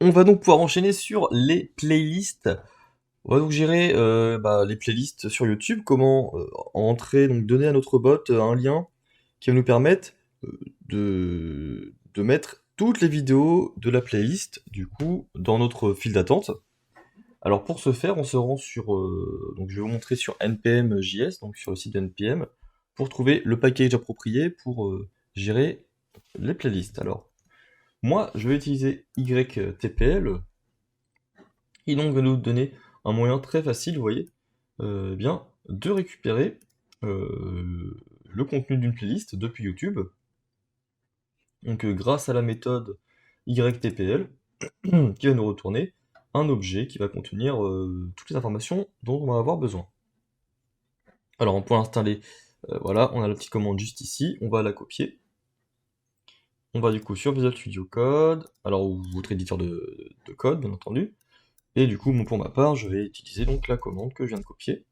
On va donc pouvoir enchaîner sur les playlists. On va donc gérer les playlists sur YouTube, comment entrer, donc donner à notre bot un lien qui va nous permettre de mettre toutes les vidéos de la playlist, du coup, dans notre file d'attente. Alors pour ce faire, on se rend sur, donc je vais vous montrer sur npm.js, donc sur le site de npm, pour trouver le package approprié pour gérer les playlists. Alors moi, je vais utiliser YTPL, et donc va nous donner un moyen très facile, vous voyez, bien, de récupérer le contenu d'une playlist depuis YouTube. Donc grâce à la méthode YTPL, qui va nous retourner un objet qui va contenir toutes les informations dont on va avoir besoin. Alors pour l'installer, voilà, on a la petite commande juste ici, on va la copier. On va du coup sur Visual Studio Code, alors ou votre éditeur de code bien entendu. Et du coup, pour ma part, je vais utiliser donc la commande que je viens de copier,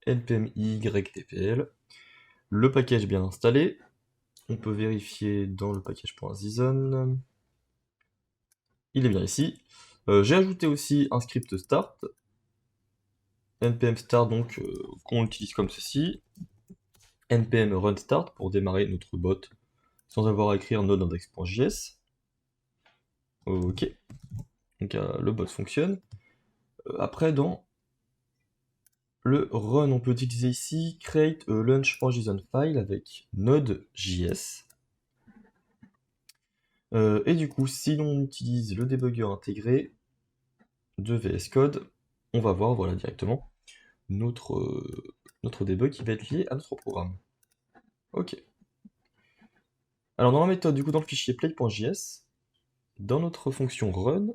npm-ytpl. Le package est bien installé. On peut vérifier dans le package.json. Il est bien ici. J'ai ajouté aussi un script start, npm start donc qu'on utilise comme ceci, npm run start pour démarrer notre bot sans avoir à écrire node index.js. Ok, donc le bot fonctionne. Après, dans le run, on peut utiliser ici create a launch.json file avec node.js. Et du coup, si l'on utilise le debugger intégré de VS Code, on va voir voilà, directement notre debug qui va être lié à notre programme. Ok. Alors dans la méthode, du coup, dans le fichier play.js, dans notre fonction run,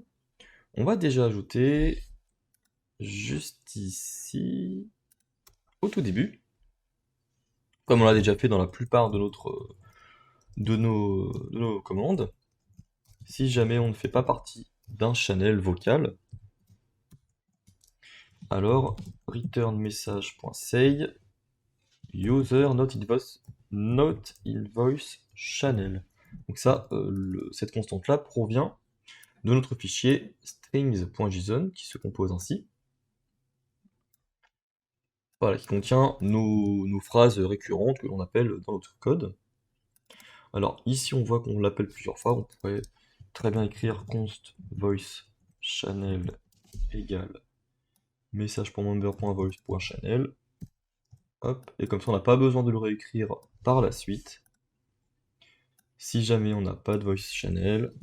on va déjà ajouter juste ici, au tout début, comme on l'a déjà fait dans la plupart de nos commandes, si jamais on ne fait pas partie d'un channel vocal, alors return message.say user not in voice channel. Donc ça, cette constante-là provient de notre fichier strings.json qui se compose ainsi. Voilà, qui contient nos phrases récurrentes que l'on appelle dans notre code. Alors ici on voit qu'on l'appelle plusieurs fois, on pourrait très bien écrire const voice channel égale message.member.voice.channel. Hop, et comme ça on n'a pas besoin de le réécrire par la suite. Si jamais on n'a pas de voice channel,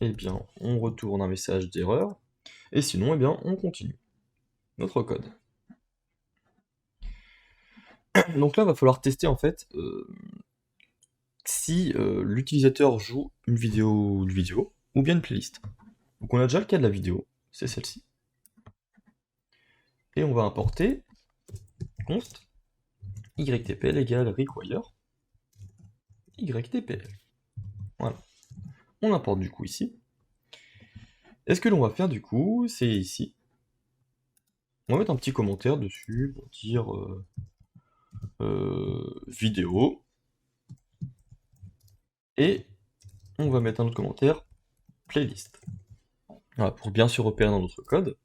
eh bien on retourne un message d'erreur, et sinon eh bien on continue notre code. Donc là il va falloir tester en fait si l'utilisateur joue une vidéo ou bien une playlist. Donc on a déjà le cas de la vidéo, c'est celle-ci. Et on va importer const ytpl égale require ytpl. Voilà. On importe du coup ici. Et ce que l'on va faire du coup, c'est ici. On va mettre un petit commentaire dessus pour dire vidéo. Et on va mettre un autre commentaire playlist. Voilà, pour bien se repérer dans notre code.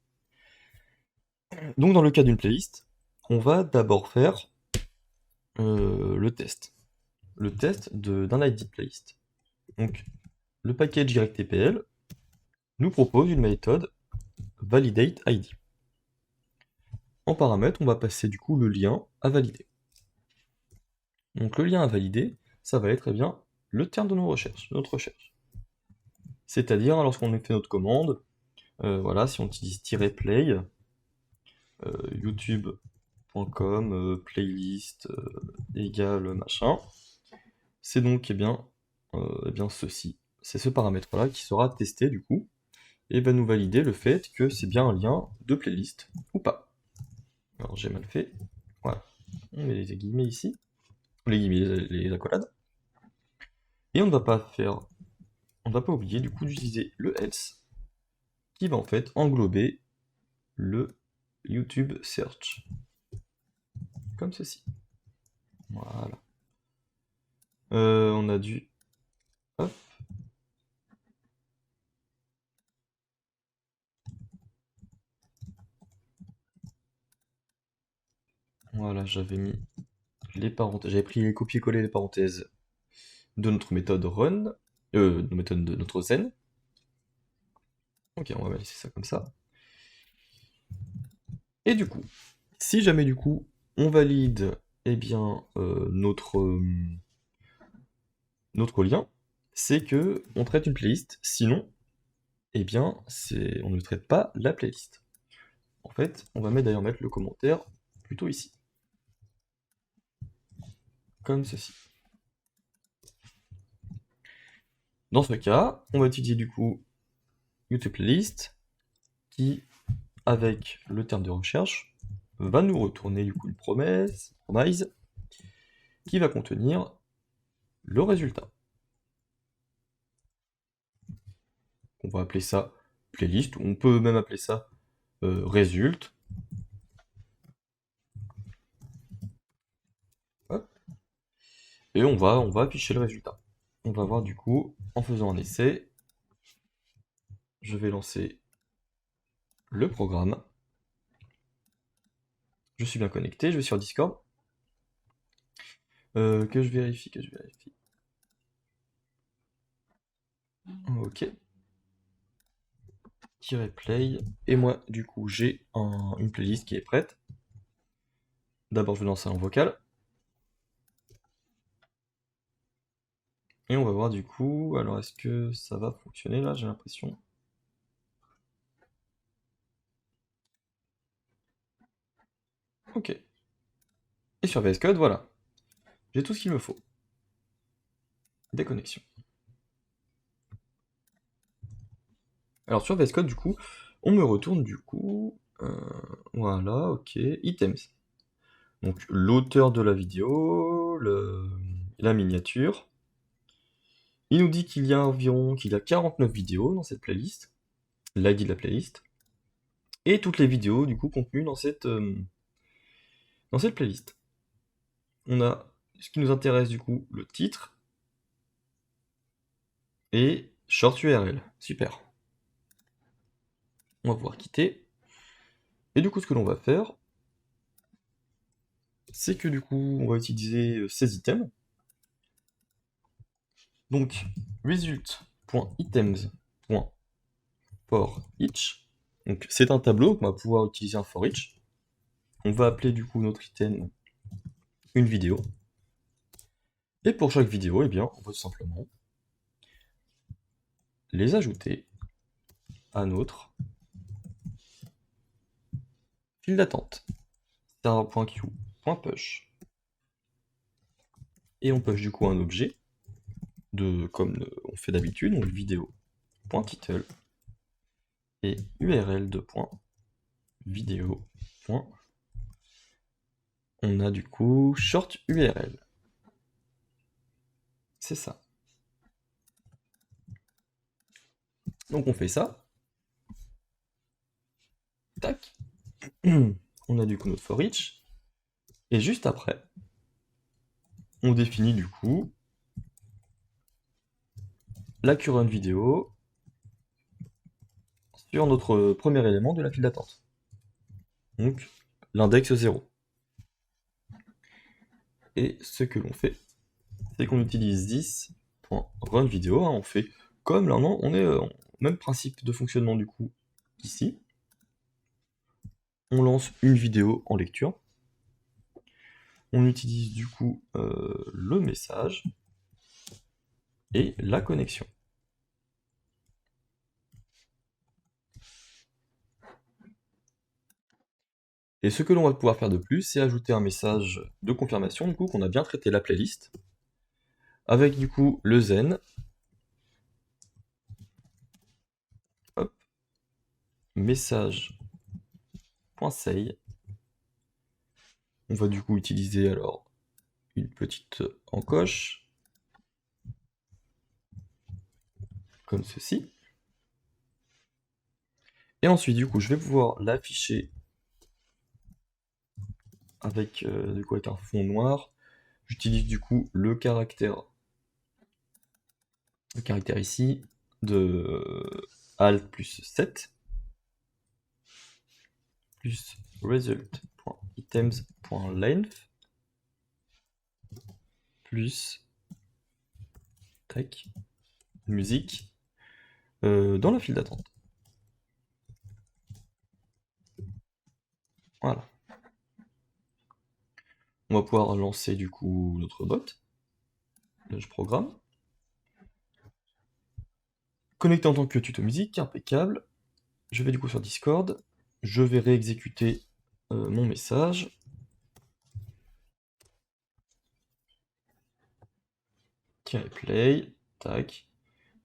Donc dans le cas d'une playlist, on va d'abord faire le test. Le test d'un ID de playlist. Donc le package YTPL nous propose une méthode validateID. En paramètre, on va passer du coup le lien à valider. Donc le lien à valider, ça va être eh bien, le terme de notre recherche. C'est-à-dire, lorsqu'on fait notre commande, voilà, si on utilise "-play", youtube.com, playlist égale machin, c'est donc eh bien ceci. C'est ce paramètre-là qui sera testé du coup, et va nous valider le fait que c'est bien un lien de playlist ou pas. Alors j'ai mal fait, voilà. On met les guillemets ici, les guillemets, les accolades. Et on ne va pas faire, on ne va pas oublier du coup d'utiliser le else, qui va en fait englober le YouTube search. Comme ceci. Voilà. On a dû, hop, Voilà, j'avais mis les parenthèses, j'avais pris les copier-coller les parenthèses de notre méthode run, de méthode de notre zen. Ok, on va laisser ça comme ça. Et du coup, si jamais du coup on valide eh bien notre lien, c'est que on traite une playlist, sinon eh bien on ne traite pas la playlist. En fait, on va d'ailleurs mettre le commentaire plutôt ici. Comme ceci. Dans ce cas, on va utiliser du coup YouTube Playlist qui, avec le terme de recherche, va nous retourner du coup une promise qui va contenir le résultat. On va appeler ça playlist, ou on peut même appeler ça result. Hop. Et on va afficher le résultat. On va voir du coup, en faisant un essai, je vais lancer le programme. Je suis bien connecté, je vais sur Discord. Que je vérifie. Ok. Play. Et moi, du coup, j'ai une playlist qui est prête. D'abord, je vais lancer en vocal. Et on va voir du coup, alors est-ce que ça va fonctionner là, j'ai l'impression. Ok. Et sur VS Code, voilà. J'ai tout ce qu'il me faut. Des connexions. Alors sur VS Code, du coup, on me retourne du coup, voilà, ok, items. Donc l'auteur de la vidéo, la miniature. Il nous dit qu'il y a 49 vidéos dans cette playlist, l'ID de la playlist, et toutes les vidéos du coup contenues dans cette playlist. On a ce qui nous intéresse du coup, le titre, et short URL. Super. On va pouvoir quitter. Et du coup, ce que l'on va faire, c'est que du coup, on va utiliser ces items. Donc, result.items.forEach. Donc, c'est un tableau qu'on va pouvoir utiliser un forEach. On va appeler du coup notre item une vidéo. Et pour chaque vidéo, eh bien, on va tout simplement les ajouter à notre file d'attente. Star.queue.push. Et on push du coup un objet comme on fait d'habitude, donc vidéo.title et URL de vidéo. On a du coup short URL. C'est ça. Donc on fait ça. Tac. On a du coup notre for each. Et juste après, on définit du coup la current vidéo sur notre premier élément de la file d'attente. Donc l'index 0. Et ce que l'on fait, c'est qu'on utilise this.runVideo. On fait comme là, non, on est même principe de fonctionnement du coup ici. On lance une vidéo en lecture. On utilise du coup le message et la connexion. Et ce que l'on va pouvoir faire de plus, c'est ajouter un message de confirmation du coup qu'on a bien traité la playlist, avec du coup le zen, hop, message.say. On va du coup utiliser alors une petite encoche, comme ceci. Et ensuite du coup je vais pouvoir l'afficher avec, avec un fond noir. J'utilise du coup le caractère ici de alt plus 7 plus result.items. .length plus tac, musique dans la file d'attente. Voilà. On va pouvoir lancer du coup notre bot. Là, je programme. Connecté en tant que tuto musique, impeccable. Je vais du coup sur Discord. Je vais réexécuter mon message. Play, tac.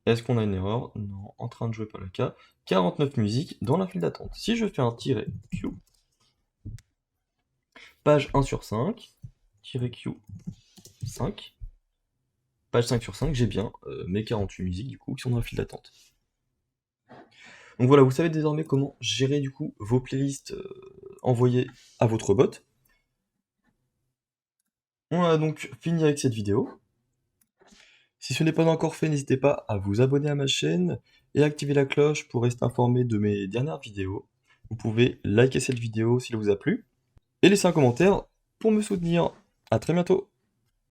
Est-ce qu'on a une erreur? Non, en train de jouer par le cas. 49 musiques dans la file d'attente. Si je fais un -q, page 1 sur 5, -q 5, page 5 sur 5, j'ai bien mes 48 musiques du coup qui sont dans la file d'attente. Donc voilà, vous savez désormais comment gérer du coup vos playlists envoyées à votre bot. On a donc fini avec cette vidéo. Si ce n'est pas encore fait, n'hésitez pas à vous abonner à ma chaîne et activer la cloche pour rester informé de mes dernières vidéos. Vous pouvez liker cette vidéo si elle vous a plu et laisser un commentaire pour me soutenir. À très bientôt.